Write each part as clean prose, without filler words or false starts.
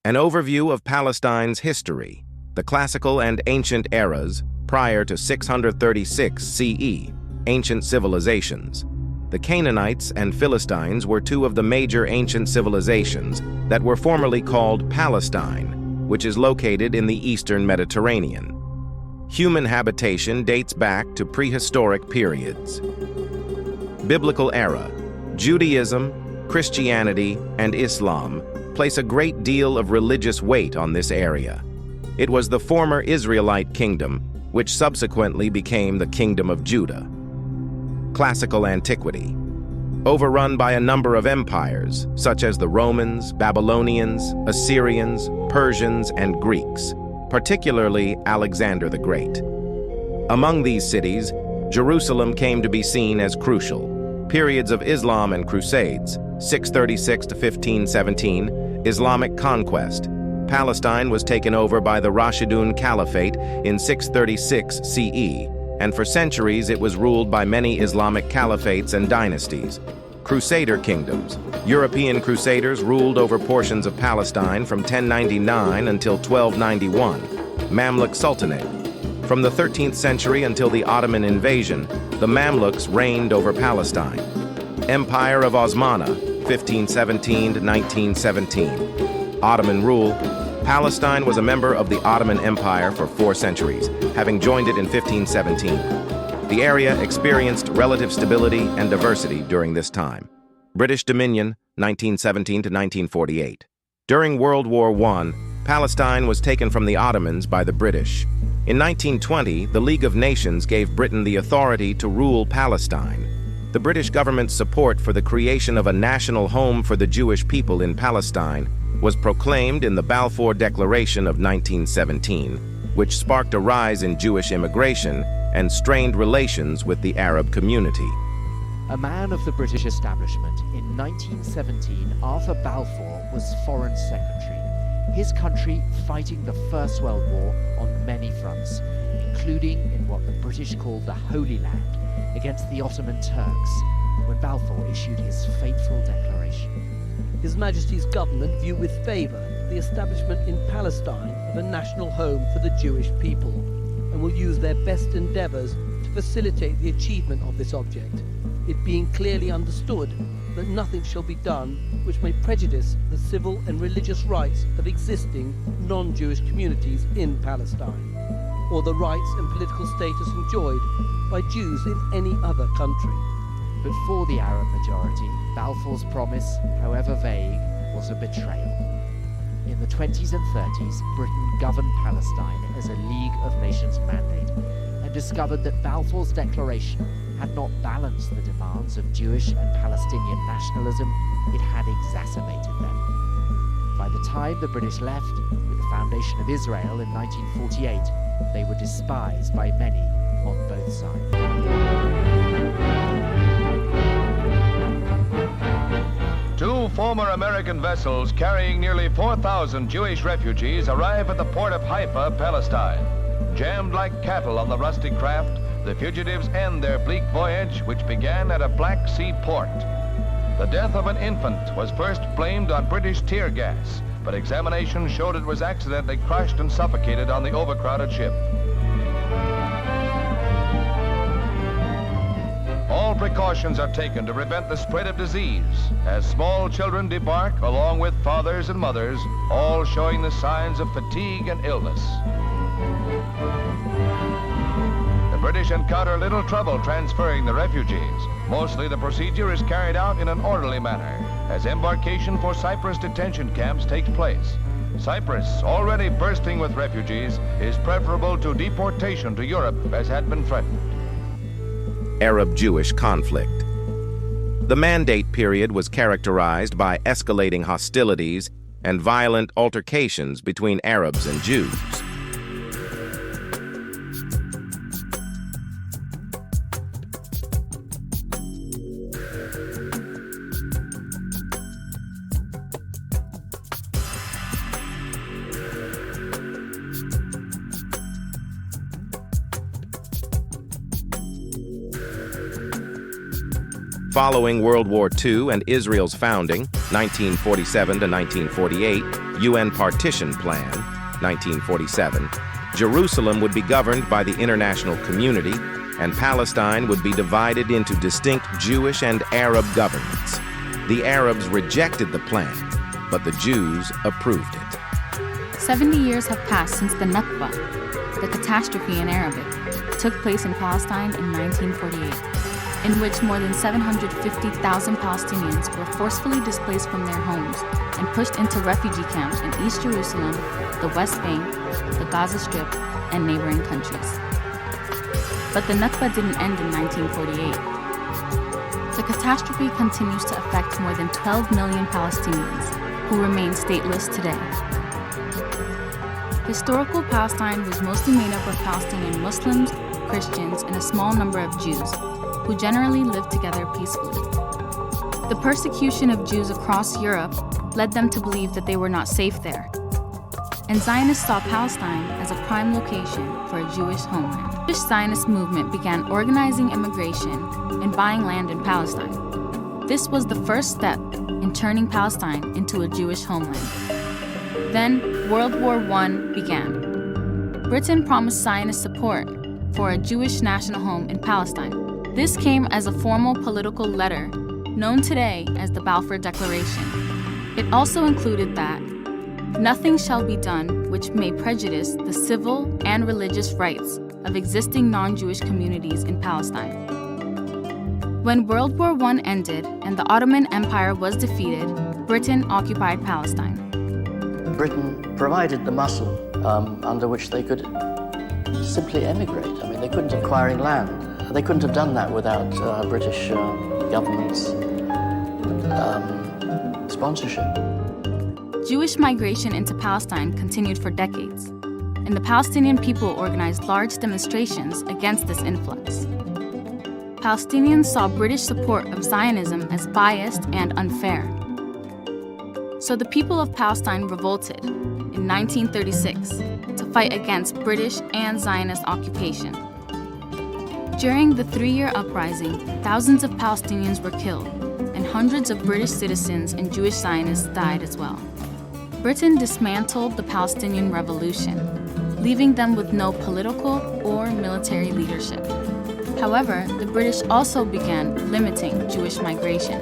An overview of Palestine's history, the classical and ancient eras prior to 636 CE, ancient civilizations. The Canaanites and Philistines were two of the major ancient civilizations that were formerly called Palestine, which is located in the eastern Mediterranean. Human habitation dates back to prehistoric periods. Biblical era. Judaism, Christianity, and Islam place a great deal of religious weight on this area. It was the former Israelite kingdom, which subsequently became the Kingdom of Judah. Classical antiquity. Overrun by a number of empires, such as the Romans, Babylonians, Assyrians, Persians, and Greeks, particularly Alexander the Great. Among these cities, Jerusalem came to be seen as crucial. Periods of Islam and Crusades, 636 to 1517, Islamic conquest. Palestine was taken over by the Rashidun Caliphate in 636 CE, and for centuries it was ruled by many Islamic caliphates and dynasties. Crusader kingdoms. European crusaders ruled over portions of Palestine from 1099 until 1291. Mamluk Sultanate. From the 13th century until the Ottoman invasion, the Mamluks reigned over Palestine. Empire of Osmana, 1517 to 1917. Ottoman rule. Palestine was a member of the Ottoman Empire for 4 centuries, having joined it in 1517. The area experienced relative stability and diversity during this time. British Dominion, 1917 to 1948. During World War I, Palestine was taken from the Ottomans by the British. In 1920, the League of Nations gave Britain the authority to rule Palestine. The British government's support for the creation of a national home for the Jewish people in Palestine was proclaimed in the Balfour Declaration of 1917, which sparked a rise in Jewish immigration and strained relations with the Arab community. A man of the British establishment, in 1917, Arthur Balfour was Foreign Secretary, his country fighting the First World War on many fronts, including in what the British called the Holy Land against the Ottoman Turks, when Balfour issued his fateful declaration. His Majesty's government view with favour the establishment in Palestine of a national home for the Jewish people, and will use their best endeavours to facilitate the achievement of this object, it being clearly understood that nothing shall be done which may prejudice the civil and religious rights of existing non-Jewish communities in Palestine, or the rights and political status enjoyed by Jews in any other country. But for the Arab majority, Balfour's promise, however vague, was a betrayal. In the 20s and 30s, Britain governed Palestine as a League of Nations mandate, and discovered that Balfour's declaration had not balanced the demands of Jewish and Palestinian nationalism, it had exacerbated them. By the time the British left, with the foundation of Israel in 1948, they were despised by many on both sides. Two former American vessels carrying nearly 4,000 Jewish refugees arrive at the port of Haifa, Palestine. Jammed like cattle on the rusty craft, the fugitives end their bleak voyage, which began at a Black Sea port. The death of an infant was first blamed on British tear gas, but examination showed it was accidentally crushed and suffocated on the overcrowded ship. All precautions are taken to prevent the spread of disease, as small children debark along with fathers and mothers, all showing the signs of fatigue and illness. The British encounter little trouble transferring the refugees. Mostly the procedure is carried out in an orderly manner, as embarkation for Cyprus detention camps takes place. Cyprus, already bursting with refugees, is preferable to deportation to Europe, as had been threatened. Arab-Jewish conflict. The Mandate period was characterized by escalating hostilities and violent altercations between Arabs and Jews. Following World War II and Israel's founding, 1947 to 1948, UN Partition Plan, 1947, Jerusalem would be governed by the international community, and Palestine would be divided into distinct Jewish and Arab governments. The Arabs rejected the plan, but the Jews approved it. 70 years have passed since the Nakba, the catastrophe in Arabic, took place in Palestine in 1948, in which more than 750,000 Palestinians were forcefully displaced from their homes and pushed into refugee camps in East Jerusalem, the West Bank, the Gaza Strip, and neighboring countries. But the Nakba didn't end in 1948. The catastrophe continues to affect more than 12 million Palestinians, who remain stateless today. Historical Palestine was mostly made up of Palestinian Muslims, Christians, and a small number of Jews, who generally lived together peacefully. The persecution of Jews across Europe led them to believe that they were not safe there, and Zionists saw Palestine as a prime location for a Jewish homeland. The Jewish Zionist movement began organizing immigration and buying land in Palestine. This was the first step in turning Palestine into a Jewish homeland. Then World War I began. Britain promised Zionist support for a Jewish national home in Palestine. This came as a formal political letter known today as the Balfour Declaration. It also included that nothing shall be done which may prejudice the civil and religious rights of existing non-Jewish communities in Palestine. When World War I ended and the Ottoman Empire was defeated, Britain occupied Palestine. Britain provided the muscle under which they could simply emigrate. I mean, they couldn't have acquiring land. They couldn't have done that without British government's sponsorship. Jewish migration into Palestine continued for decades, and the Palestinian people organized large demonstrations against this influx. Palestinians saw British support of Zionism as biased and unfair. So the people of Palestine revolted in 1936 to fight against British and Zionist occupation. During the 3-year uprising, thousands of Palestinians were killed, and hundreds of British citizens and Jewish Zionists died as well. Britain dismantled the Palestinian Revolution, leaving them with no political or military leadership. However, the British also began limiting Jewish migration.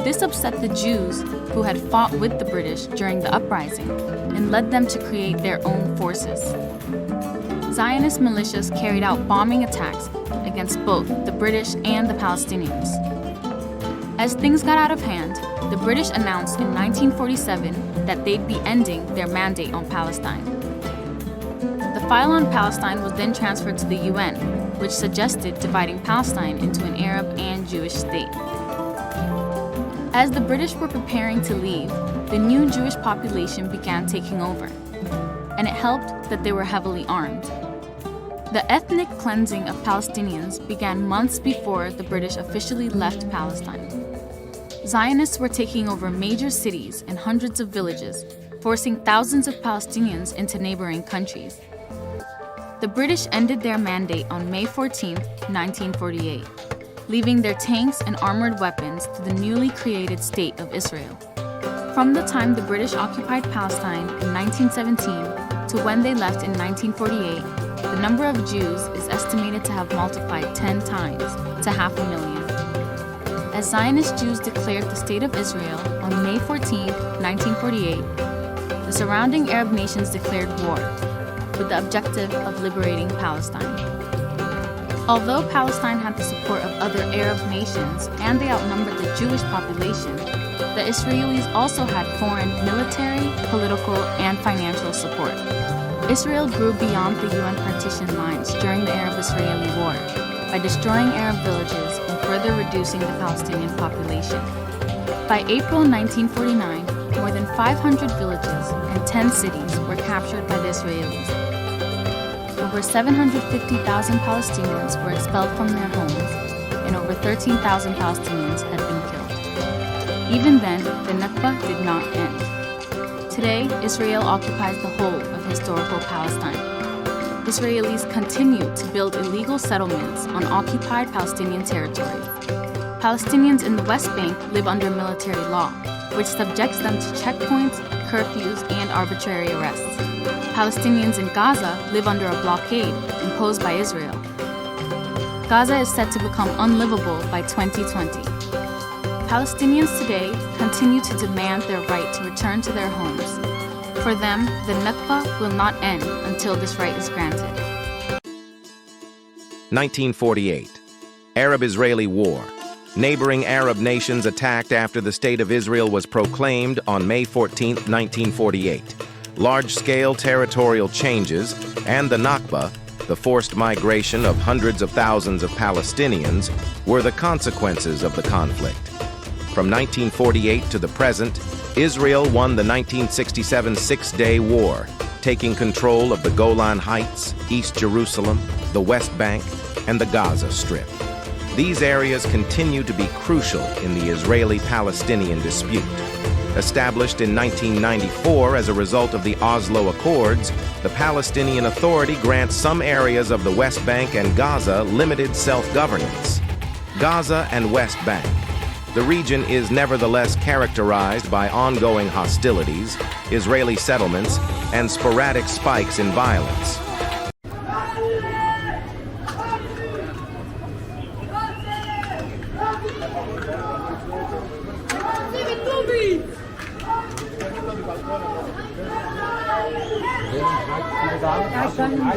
This upset the Jews who had fought with the British during the uprising and led them to create their own forces. Zionist militias carried out bombing attacks against both the British and the Palestinians. As things got out of hand, the British announced in 1947 that they'd be ending their mandate on Palestine. The file on Palestine was then transferred to the UN, which suggested dividing Palestine into an Arab and Jewish state. As the British were preparing to leave, the new Jewish population began taking over, and it helped that they were heavily armed. The ethnic cleansing of Palestinians began months before the British officially left Palestine. Zionists were taking over major cities and hundreds of villages, forcing thousands of Palestinians into neighboring countries. The British ended their mandate on May 14, 1948, leaving their tanks and armored weapons to the newly created State of Israel. From the time the British occupied Palestine in 1917 to when they left in 1948, the number of Jews is estimated to have multiplied 10 times to 500,000. As Zionist Jews declared the State of Israel on May 14, 1948, the surrounding Arab nations declared war, with the objective of liberating Palestine. Although Palestine had the support of other Arab nations and they outnumbered the Jewish population, the Israelis also had foreign military, political, and financial support. Israel grew beyond the UN partition lines during the Arab-Israeli War by destroying Arab villages and further reducing the Palestinian population. By April 1949, more than 500 villages and 10 cities were captured by the Israelis. Over 750,000 Palestinians were expelled from their homes, and over 13,000 Palestinians had been killed. Even then, the Nakba did not end. Today, Israel occupies the whole of historical Palestine. Israelis continue to build illegal settlements on occupied Palestinian territory. Palestinians in the West Bank live under military law, which subjects them to checkpoints, curfews, and arbitrary arrests. Palestinians in Gaza live under a blockade imposed by Israel. Gaza is set to become unlivable by 2020. Palestinians today continue to demand their right to return to their homes. For them, the Nakba will not end until this right is granted. 1948. Arab-Israeli War. Neighboring Arab nations attacked after the State of Israel was proclaimed on May 14, 1948. Large-scale territorial changes and the Nakba, the forced migration of hundreds of thousands of Palestinians, were the consequences of the conflict. From 1948 to the present, Israel won the 1967 Six-Day War, taking control of the Golan Heights, East Jerusalem, the West Bank, and the Gaza Strip. These areas continue to be crucial in the Israeli-Palestinian dispute. Established in 1994 as a result of the Oslo Accords, the Palestinian Authority grants some areas of the West Bank and Gaza limited self-governance. Gaza and West Bank. The region is nevertheless characterized by ongoing hostilities, Israeli settlements, and sporadic spikes in violence.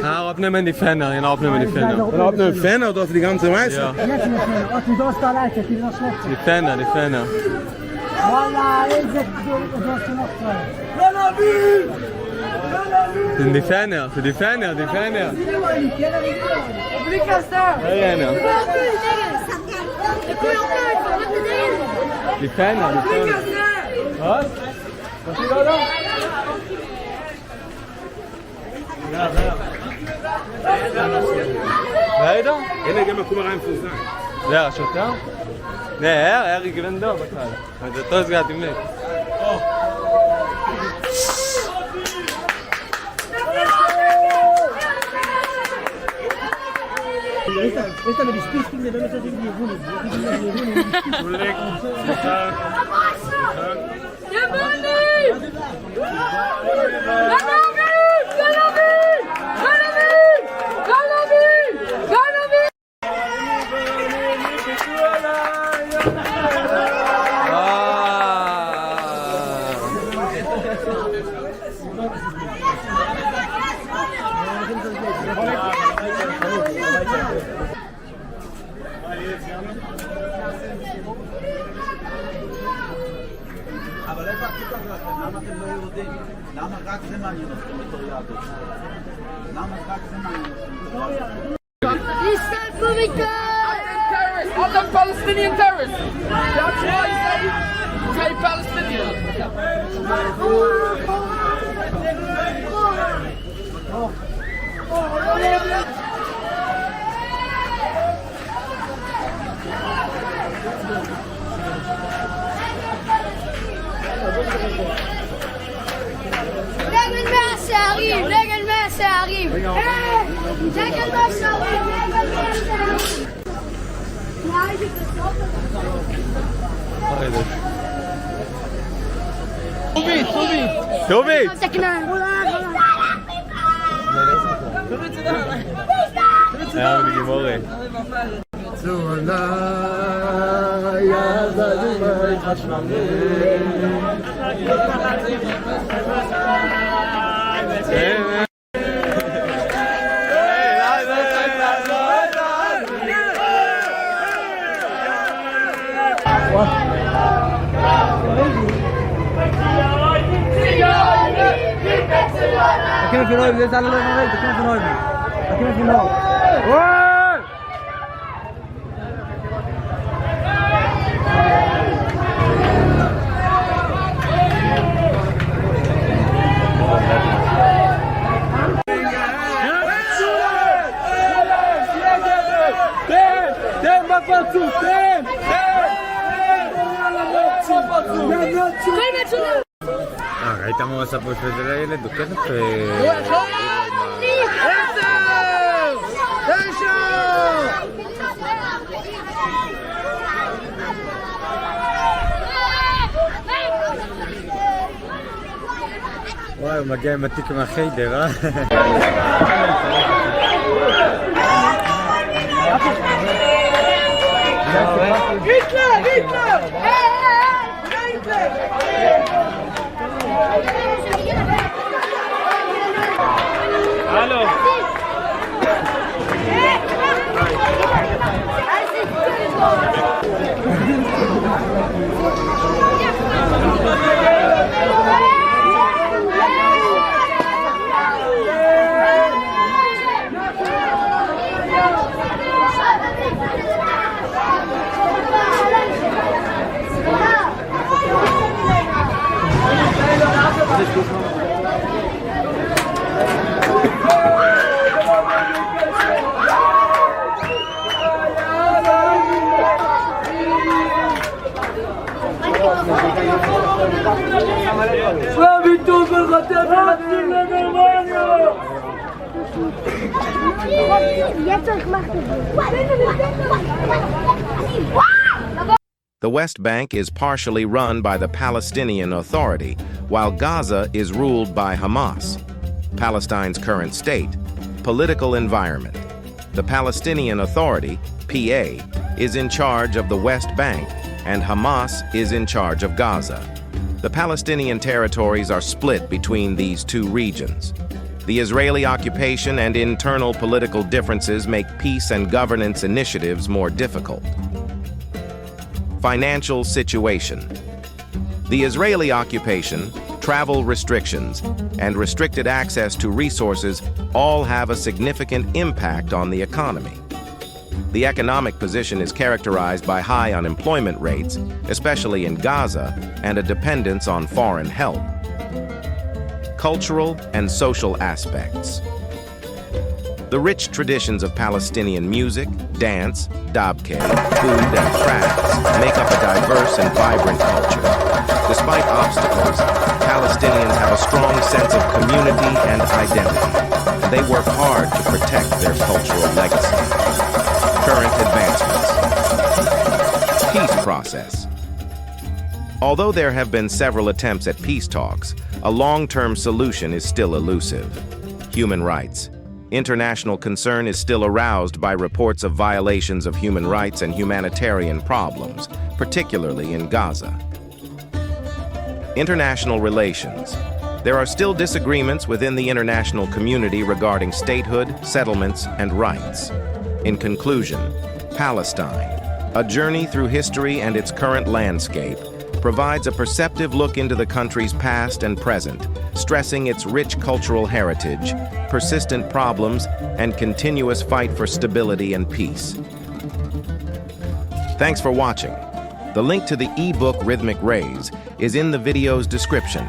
Ja, opnemen die Fenner, en opnemen die Fenner. En opnemen Fenner, dat die ganze meisje? Ja. Die Fenner, die Fenner. Die Fenner, die Fenner, die Fenner. Die Fenner, die Fenner. Was? Was ist da? Leider? Ennen, geh mal, komm mal rein für sein. Ja, שוטר? Ne, er gewinnt da בכלל. אז אותו הסגרתי מלך. Esta me dispisting de dove sono i buoni. אבל איפה הכיתות לכם? למה אתם לא יהודים? למה רק זה מעניין אתכם בתור יהדות? למה רק זה מעניין אתכם? All them Palestinian terrorists! That's why they say Palestinian! דגל מהשערים! דגל מהשערים! דגל מהשערים! טובית! היה בגימורי. Aqui no final, eles falam aqui no final. Aqui no final. ראית מה הוא עשה פה שזה לילד? הוא כסף... וואי, הוא מגיע עם התיק מהחיידר, אה? היטלר! היטלר! הלו! The West Bank is partially run by the Palestinian Authority, while Gaza is ruled by Hamas. Palestine's current state, political environment. The Palestinian Authority, PA, is in charge of the West Bank, and Hamas is in charge of Gaza. The Palestinian territories are split between these two regions. The Israeli occupation and internal political differences make peace and governance initiatives more difficult. Financial situation. The Israeli occupation, travel restrictions, and restricted access to resources all have a significant impact on the economy. The economic position is characterized by high unemployment rates, especially in Gaza, and a dependence on foreign help. Cultural and social aspects. The rich traditions of Palestinian music, dance, dabke, food, and crafts make up a diverse and vibrant culture. Despite obstacles, Palestinians have a strong sense of community and identity, and they work hard to protect their cultural legacy. Current advancements. Peace process. Although there have been several attempts at peace talks, a long-term solution is still elusive. Human rights. International concern is still aroused by reports of violations of human rights and humanitarian problems, particularly in Gaza. International relations. There are still disagreements within the international community regarding statehood, settlements, and rights. In conclusion, Palestine, a journey through history and its current landscape, provides a perceptive look into the country's past and present, stressing its rich cultural heritage, persistent problems, and continuous fight for stability and peace. Thanks for watching. The link to the ebook Rhythmic Rays is in the video's description.